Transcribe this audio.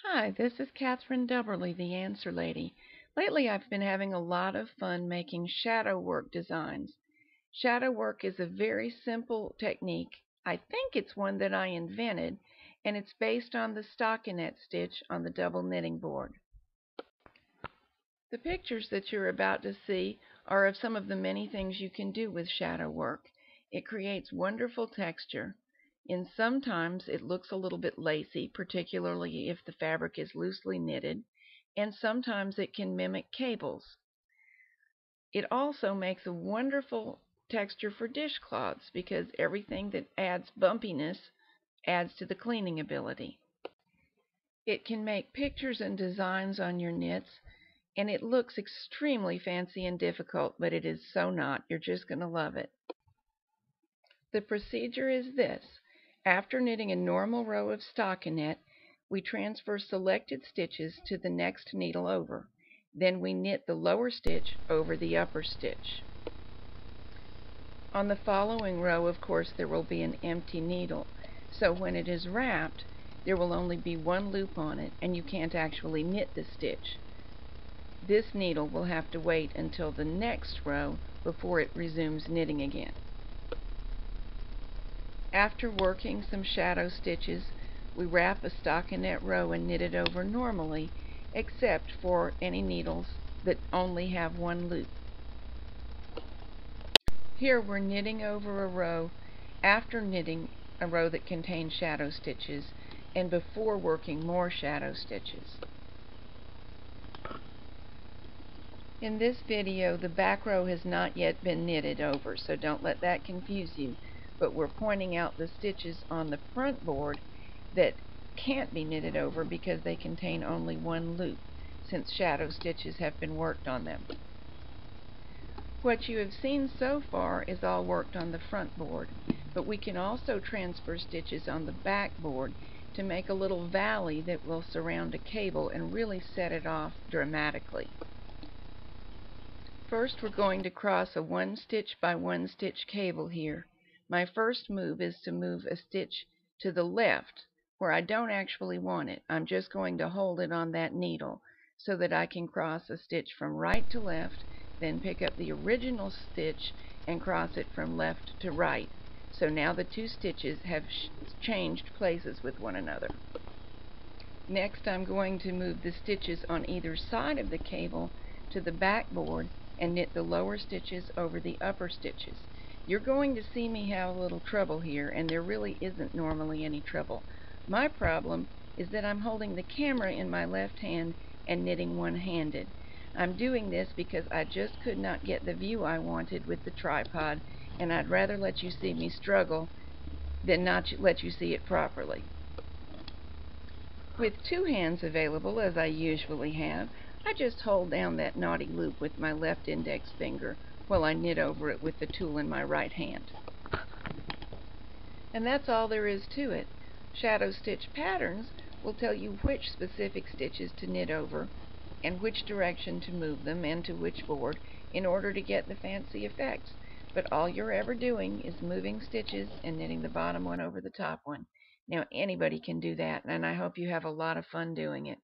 Hi, this is Catherine Dubberly, the Answer Lady. Lately I've been having a lot of fun making shadow work designs. Shadow work is a very simple technique. I think it's one that I invented, and it's based on the stockinette stitch on the double knitting board. The pictures that you're about to see are of some of the many things you can do with shadow work. It creates wonderful texture. And sometimes it looks a little bit lacy, particularly if the fabric is loosely knitted, and sometimes it can mimic cables. It also makes a wonderful texture for dishcloths because everything that adds bumpiness adds to the cleaning ability. It can make pictures and designs on your knits, and it looks extremely fancy and difficult, but it is so not. You're just going to love it. The procedure is this. After knitting a normal row of stockinette, we transfer selected stitches to the next needle over. Then we knit the lower stitch over the upper stitch. On the following row, of course, there will be an empty needle. So when it is wrapped, there will only be one loop on it, and you can't actually knit the stitch. This needle will have to wait until the next row before it resumes knitting again. After working some shadow stitches, we wrap a stockinette row and knit it over normally, except for any needles that only have one loop. Here we're knitting over a row after knitting a row that contains shadow stitches and before working more shadow stitches. In this video, the back row has not yet been knitted over, so don't let that confuse you. But we're pointing out the stitches on the front board that can't be knitted over because they contain only one loop, since shadow stitches have been worked on them. What you have seen so far is all worked on the front board, but we can also transfer stitches on the back board to make a little valley that will surround a cable and really set it off dramatically. First, we're going to cross a 1 stitch by 1 stitch cable here. My first move is to move a stitch to the left where I don't actually want it. I'm just going to hold it on that needle so that I can cross a stitch from right to left, then pick up the original stitch and cross it from left to right. So now the two stitches have changed places with one another. Next, I'm going to move the stitches on either side of the cable to the back board and knit the lower stitches over the upper stitches. You're going to see me have a little trouble here, and there really isn't normally any trouble. My problem is that I'm holding the camera in my left hand and knitting one-handed. I'm doing this because I just could not get the view I wanted with the tripod, and I'd rather let you see me struggle than not let you see it properly. With two hands available, as I usually have, I just hold down that naughty loop with my left index finger while I knit over it with the tool in my right hand. And that's all there is to it. Shadow stitch patterns will tell you which specific stitches to knit over and which direction to move them and to which board in order to get the fancy effects. But all you're ever doing is moving stitches and knitting the bottom one over the top one. Now anybody can do that, and I hope you have a lot of fun doing it.